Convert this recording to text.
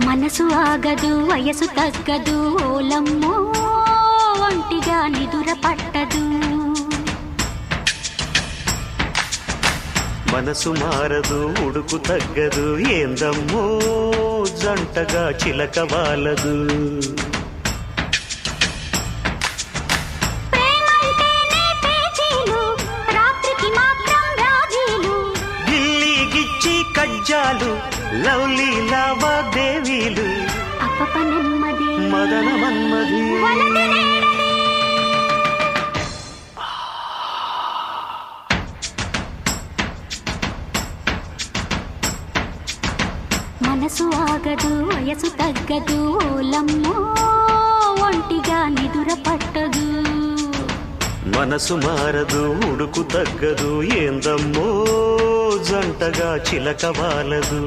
మనసు ఆగదు వయసు తగ్గదు ఓలమ్మో ఒంటిగా నిదుర పట్టదు. మనసు మారదు ఉడుకు తగ్గదు ఏందమ్మో జంటగా చిలక వాలదు. గిల్లి కజ్జాలు లవ్లీ లావాదేవీలు అప్పప నెమ్మది మదన మన్మది. మనసు ఆగదు వయసు తగ్గదు ఓలమ్మో ఒంటిగా నిదుర పట్టదు. మనసు మారదు ఉడుకు తగ్గదు ఏందమ్మో జంటగా చిలక వాలదు.